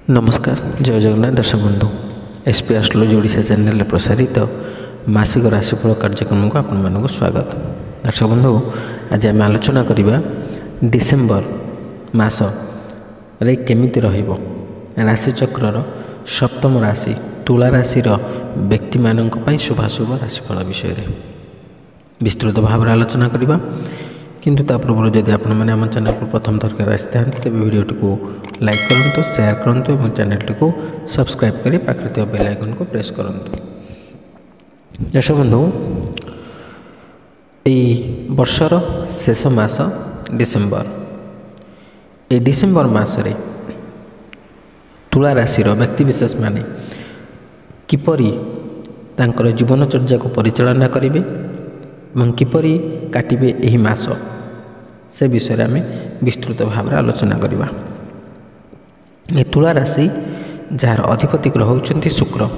नमस्कार जय जगन्नाथ दर्शक बंधु एसपी एस्ट्रोलॉजी ओडिशा चैनल प्रसारित मासिक राशिफल कार्यक्रम को आपण स्वागत। दर्शक बंधु आज आम आलोचना करवा डिसेम्बर मास रे केमिति रहिबो राशिचक्र सप्तम राशि तुला राशि व्यक्ति मानक पई शुभाशुभ राशिफल विषय रे विस्तृत भाव आलोचना करवा। किंतु ता पूर्व जदि आपण मैंने आम चैनल को प्रथम थर कर आसता तेज वीडियोटी को लाइक करूँ, शेयर करूँ और चैनल को सब्सक्राइब कर पाखे बेल आइकन को प्रेस करूँ। दर्शक बंधु यही वर्षर शेष मास डिसेम्बर, ये डिसेम्बर मासरे तुला राशि व्यक्तिविशेष माने किपरि तांकर जीवनचर्या को परिचालना करेंगे और किपरि काटिबे एही मास से विषय आम विस्तृत भाव आलोचना करवा। ये तुला राशि जार अधिपति ग्रह होउछन्ति शुक्र।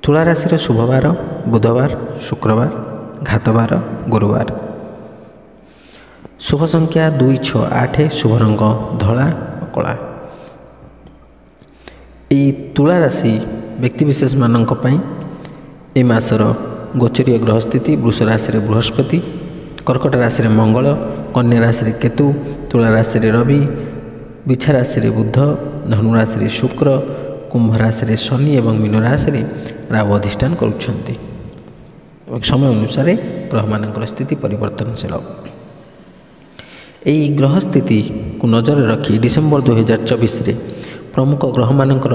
तुला राशि शुभवार बुधवार, शुक्रवार, घातवार, गुरुवार। शुभ संख्या 2, 6, 8, शुभ रंग धला और कला। ये तुला राशि व्यक्तिविशेष मानक पई ए मासर गोचरीय ग्रह स्थिति वृष राशि बृहस्पति, कर्कट राशि मंगल, कन्या राशि केतु, तुला राशि रवि, बिछा राशि बुध, धनु राशि शुक्र, कुंभ राशि शनि और मीन राशि राहु अधिष्ठान करुछन्ति। समय अनुसार ग्रह मान स्थिति परिवर्तनशील। यही ग्रह स्थिति को नजर रखी डिसेम्बर 2024 रे प्रमुख ग्रह मानकर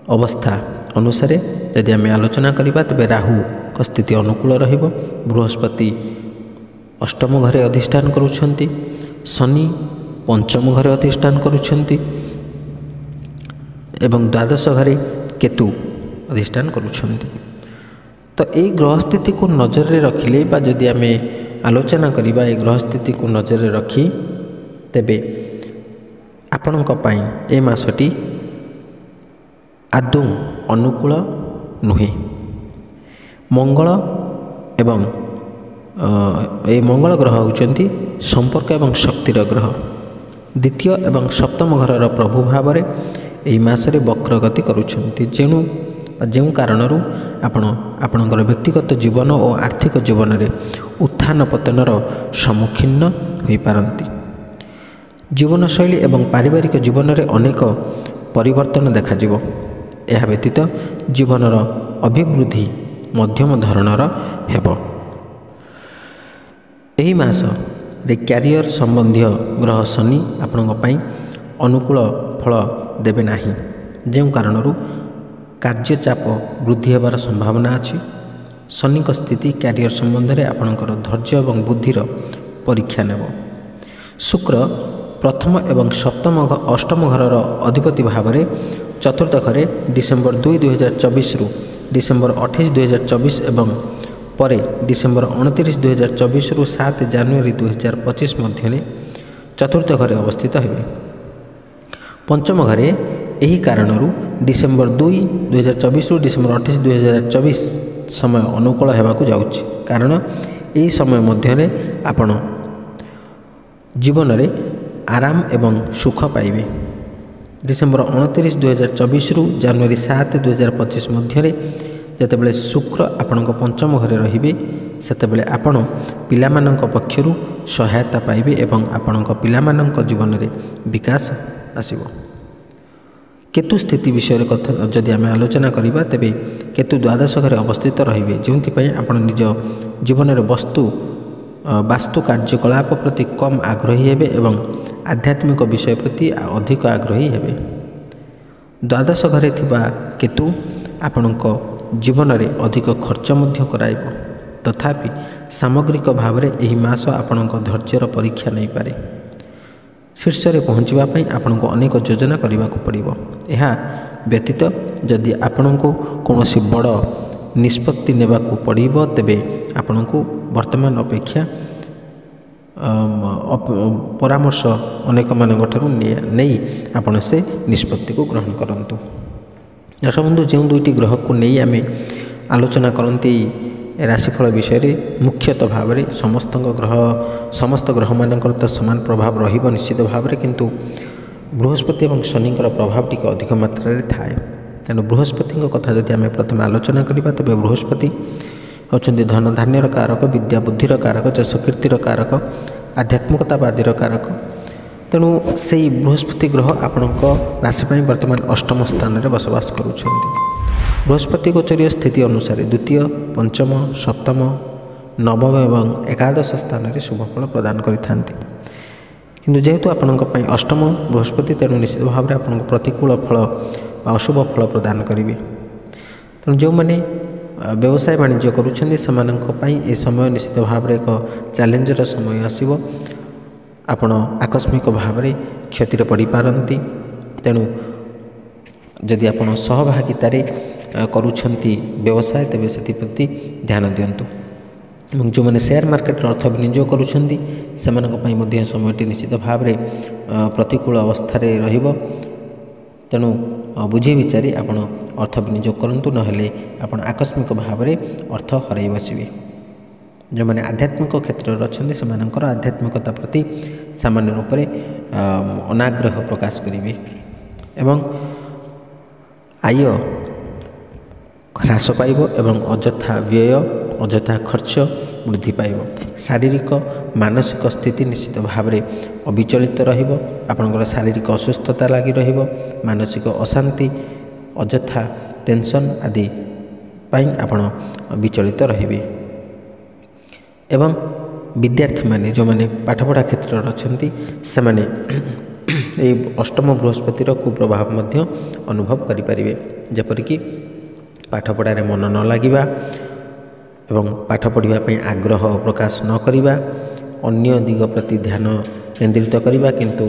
अवस्था अनुसार यदि आम आलोचना करवा तेज राहु का स्थिति अनुकूल रहिबो। बृहस्पति अष्टम घरे अधिष्ठान करुछन्ति, शनि पंचम घरे अधिष्ठान करुछन्ति एवं द्वादश घरे केतु अधिष्ठान करुछन्ति। तो यही ग्रह स्थिति को नजर में रखिले बा जदि आम आलोचना करवा ये ग्रह स्थिति को नजर में रखी तेबे आपणक पई ए मासटी आदौ अनुकूल नुहे। मंगल एवं ये मंगल ग्रह होउछन्ति संपर्क एवं शक्तिर ग्रह। द्वितीय एवं सप्तम घरर प्रभु भाव में यही मासरे वक्र गति करुछन्ति, जेनु कारणरू आपणकर व्यक्तिगत जीवन और आर्थिक जीवन में उत्थान पतनर सम्मुखीन हो पारती। जीवनशैली एवं पारिवारिक जीवन में अनेक परिवर्तन देखाजिवो। यह व्यतीत जीवनर अभिवृद्धि मध्यम धरणर हेबो। एही मास रे कैरियर संबंधी ग्रह शनि आपणक पई अनुकूल फल देबे नाही, जेउ कारणरू कार्यचाप वृद्धि होबार संभावना अछि। शनि को स्थिति कैरियर संबंध में आपणकर धैर्य और बुद्धिर परीक्षा नेब। शुक्र प्रथम एवं सप्तम अष्टम घरर अधिपति भाव में चतुर्थ घरे डिसेम्बर 2, 2024 रु डिसेम्बर 28, 2024 एवं परे डिसेम्बर 29, 2024 रु 7 जनवरी 2025 मध्य चतुर्थ घरे अवस्थित हेबे। पंचम घरे यही कारणरू डिसेम्बर 2, 2024 रु डिसेम्बर 28, 2024 समय अनुकूल होगाकू जाउछि, कारण यही समय मध्य आपण जीवन में आराम एवं सुख पाइबे। डिसेम्बर 29, 2024 रु जनवरी 7, 2025 मध्य जेतेबेले शुक्र आपणक पंचम घरे रहिबे सेतेबेले आपण पिलामानंक पक्षरु सहायता पाइबे एवं आपणक पिलामानंक जीवन में विकास आसिबो। केतु स्थिति विषय कथा जदि आम आलोचना करवा तेबे केतु द्वादश घरे अवस्थित रहिबे, जोंथिपई आपण निज जीवन में वास्तु कार्यकलाप प्रति कम आग्रही हेबे एवं आध्यात्मिक विषय प्रति अधिक आग्रही हेबे। द्वादश घरे थिबा केतु आपणक जीवन में अधिक खर्च मध्य कराइबो, तथापि सामग्रिक भाव में यही मास आपणक धैर्यर परीक्षा नहीं पारे। शीर्ष में पहुँचापी आपण को अनेक योजना करने को पड़ो। यह व्यतीत जदि आपण को कौन बड़ निष्पत्ति नेबा को पड़ो तेबे आपण को वर्तमान अपेक्षा परामर्श अनेक मान नहीं आपण से निष्पत्ति को ग्रहण करंतु। दर्शक बंधु जो दुईटी ग्रह को नहीं आम आलोचना करती राशिफल विषय में मुख्यतः भाव में समस्त ग्रह मानकर तो समान प्रभाव रहिबो निश्चित भाव में, किंतु बृहस्पति और शनि प्रभाव टी अधिक मात्रा थाए। तेणु बृहस्पति कथा जदि आम प्रथम आलोचना करवा तेज बृहस्पति होचंदी धन धान्यर कारक, विद्या बुद्धिर कारक, यश कीर्तिर कारक, आध्यात्मिकतावादीर कारक। तेणु से बृहस्पति ग्रह आपण राशि वर्तमान अष्टम स्थान में बसवास करुँच। बृहस्पति गोचरीय स्थिति अनुसार द्वितीय, पंचम, सप्तम, नवम एवं एकादश स्थान में शुभफल प्रदान करिथांती। किंतु जेहेतु आपण अष्टम बृहस्पति तेणु निश्चित भाव में आपको प्रतिकूल फल अशुभ फल प्रदान करेंगे। तेणु जो मैंने व्यवसाय वाणिज्य करुँच से समय निश्चित भाव में एक चैलेंजर समय आसो। आपण आकस्मिक भाव में क्षतिर पड़ पारती। तेणु जदि आप सहभागितार करुँच व्यवसाय तेज से ध्यान दिंतु। जो मैंने शेयर मार्केट अर्थ विनियोग करुँच से समय निश्चित भाव में प्रतिकूल अवस्था रहिबो। तेणु बुझी विचारी आपण अर्थ विनियोग करूँ ना आकस्मिक भाव में अर्थ हर बसवे। जो मैंने आध्यात्मिक क्षेत्र अच्छा से आध्यात्मिकता प्रति सामान्य रूप से अनाग्रह प्रकाश करेंगे एवं आय ह्रास पाइब एवं अଯଥା व्यय अଯଥା खर्च वृद्धि पाइब। शारीरिक मानसिक स्थिति निश्चित भाव में अविचलित रहिब। आपणकर शारीरिक असुस्थता लगी रहिब। मानसिक अशांति अଯଥା टेंशन आदि पाई आपण विचलित रहिबे। एवं विद्यार्थी माने जो माने पाठपढ़ा क्षेत्र अच्छी से माने अष्टम बृहस्पतिर कुप्रभाव मध्य अनुभव करें। जपरिक पाठपढ़ार मन न लगिबा एवं पाठ पढ़ापी आग्रह प्रकाश न करिबा, अन्य दिग प्रति ध्यान केंद्रित करिबा किंतु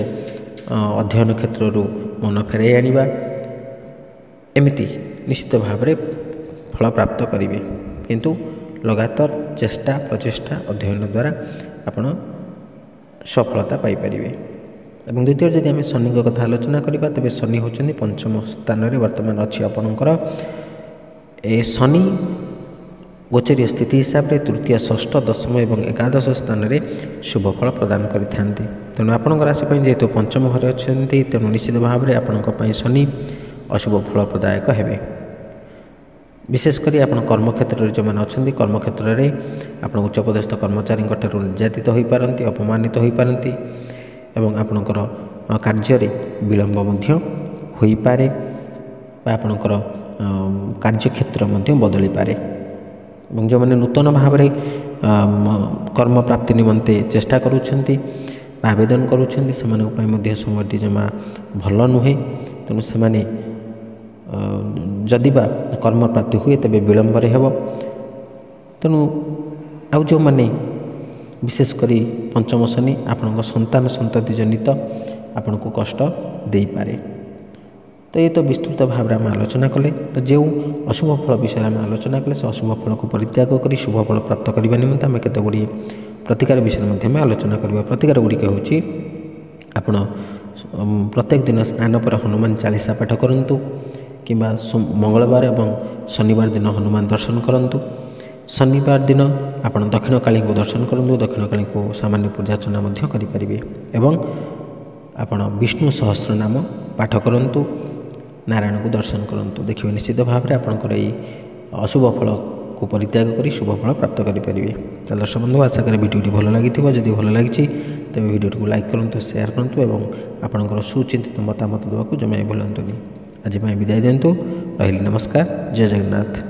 अध्ययन क्षेत्र मन फेराई आनिबा, एमिति निश्चित भाव में फल प्राप्त करेंगे। किंतु लगातार चेष्टा प्रचेष्टा अध्ययन द्वारा आपण सफलता पाइपर। और द्वितीय जदि आम शनि कथा आलोचना करवा तेज शनि होचंदी पंचम स्थान में वर्तमान अच्छी। आपणकर ए शनि गोचरीय स्थिति हिसाब से तृतीय, षष्ठ, दशम और एकादश स्थान में शुभफल प्रदान करिथांती। तेणु आपण राशि जेहेतु पंचम घरे अच्छा तेणु निश्चित भाव में आपण शनि अशुभ फल प्रदायक हेबे। विशेषकर आप कर्मक्षेत्र जो मैंने अच्छा कर्मक्षेत्र में आप उच्चपदस्थ कर्मचारी निर्यातित हो पारती, अपमानित हो पारती एवं आपणकर कार्य विलम्ब हो पारे आपणकर कार्यक्षेत्र बदली पारे। जो मैंने नूतन भाव में कर्म प्राप्ति निमंते चेष्टा करुँच आवेदन करुँच से समय जमा भल नुहे। तेणु से जदि बा कर्म प्राप्ति हुए तेज विलम्बर हेब। तेणु आउ जो मैंने विशेषकर पंचम शनि आपण संतान संतति जनित आपण को कष्ट दे पारे। तो ये तो विस्तृत भाव में आम आलोचना कले। तो जो अशुभ फल विषय आम आलोचना कले से अशुभ फल को परित्याग कर शुभ फल प्राप्त करने निमंते आम केत गुड़ी प्रतिकार विषय में आलोचना करवा। प्रतिकार गुड़िक हूँ आपण प्रत्येक दिन स्नान पर हनुमान चालीसा पाठ करूँ किंबा मंगलवार और शनिवार दिन हनुमान दर्शन करूँ। शनिवार दिन आप दक्षिण काली को दर्शन करूँ। दक्षिण काली को सामान्य पूजार्चना करें एवं आपण विष्णु सहस्र नाम पाठ करूँ, नारायण को दर्शन करूँ। देखिए निश्चित भाव में आपंकर अशुभ फल को परित्याग कर शुभ फल प्राप्त करेंगे। तो दर्शक बंधु आशा करें वीडियो भल लगी जदि भल लगी तेज वीडियो को लाइक करूँ, शेयर करूँ और आपंकर सुचिंतित मतामत देवाक जमा भूलुनि। आज विदाय दिंतु। रही नमस्कार। जय जगन्नाथ।